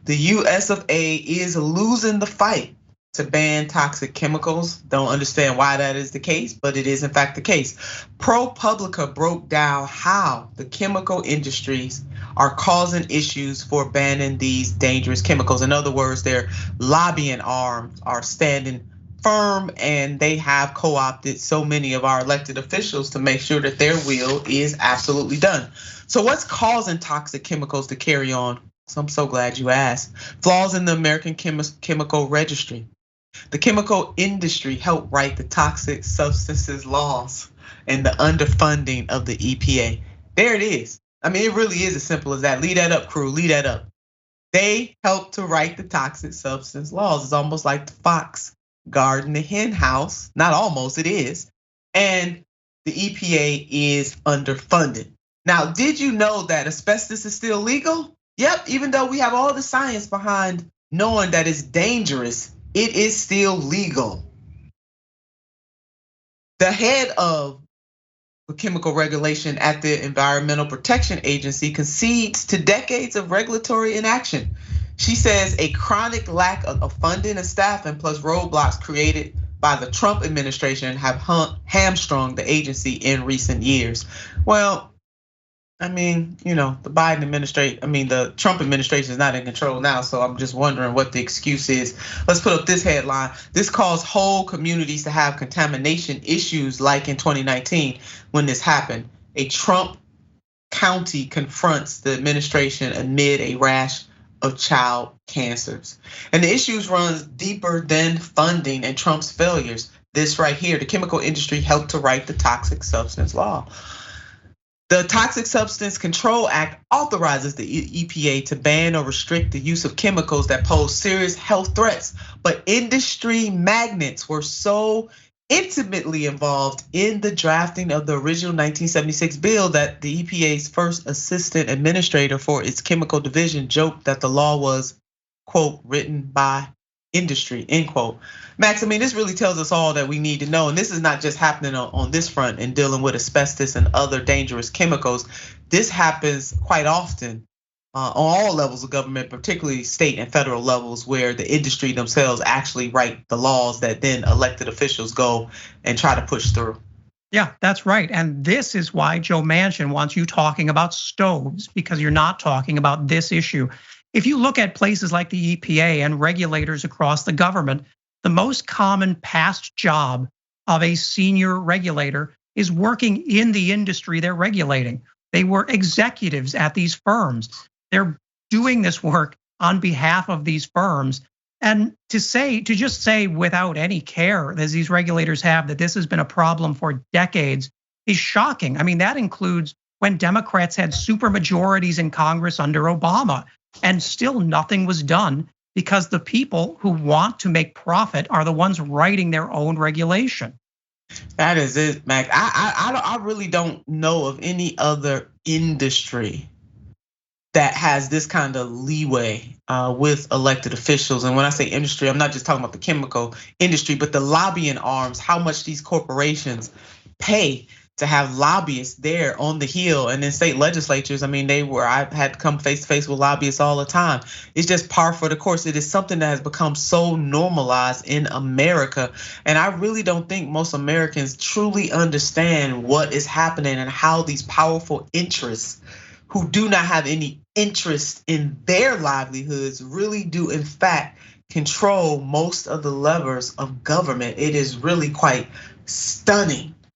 The US of A is losing the fight to ban toxic chemicals. Don't understand why that is the case, but it is in fact the case. ProPublica broke down how the chemical industries are causing issues for banning these dangerous chemicals. In other words, their lobbying arms are standing firm, and they have co-opted so many of our elected officials to make sure that their will is absolutely done. So what's causing toxic chemicals to carry on? So I'm so glad you asked. Flaws in the American Chemical Registry. The chemical industry helped write the toxic substances laws and the underfunding of the EPA. There it is. I mean, it really is as simple as that. Lead that up, crew, lead that up. They helped to write the toxic substance laws. It's almost like the fox guarding the hen house. Not almost, it is. And the EPA is underfunded. Now, did you know that asbestos is still legal? Yep, even though we have all the science behind knowing that it's dangerous, it is still legal. The head of the chemical regulation at the Environmental Protection Agency concedes to decades of regulatory inaction. She says a chronic lack of funding and staffing plus roadblocks created by the Trump administration have hamstrung the agency in recent years. Well, I mean, the Trump administration is not in control now, so I'm just wondering what the excuse is. Let's put up this headline. This caused whole communities to have contamination issues like in 2019 when this happened. A Trump county confronts the administration amid a rash of child cancers. And the issues runs deeper than funding and Trump's failures. This right here, the chemical industry helped to write the toxic substance law. The Toxic Substance Control Act authorizes the EPA to ban or restrict the use of chemicals that pose serious health threats. But industry magnates were so intimately involved in the drafting of the original 1976 bill that the EPA's first assistant administrator for its chemical division joked that the law was, quote, written by industry, end quote. Max, I mean, this really tells us all that we need to know. And this is not just happening on this front and dealing with asbestos and other dangerous chemicals. This happens quite often on all levels of government, particularly state and federal levels, where the industry themselves actually write the laws that then elected officials go and try to push through. Yeah, that's right. And this is why Joe Manchin wants you talking about stoves, because you're not talking about this issue. If you look at places like the EPA and regulators across the government, the most common past job of a senior regulator is working in the industry they're regulating. They were executives at these firms. They're doing this work on behalf of these firms. And to just say without any care, as these regulators have, that this has been a problem for decades is shocking. I mean, that includes when Democrats had super majorities in Congress under Obama, and still nothing was done because the people who want to make profit are the ones writing their own regulation. That is it, Mac. I really don't know of any other industry that has this kind of leeway with elected officials. And when I say industry, I'm not just talking about the chemical industry, but the lobbying arms, how much these corporations pay to have lobbyists there on the Hill, and in state legislatures. I mean, I've had to come face to face with lobbyists all the time. It's just par for the course. It is something that has become so normalized in America. And I really don't think most Americans truly understand what is happening and how these powerful interests who do not have any interest in their livelihoods really do in fact control most of the levers of government. It is really quite stunning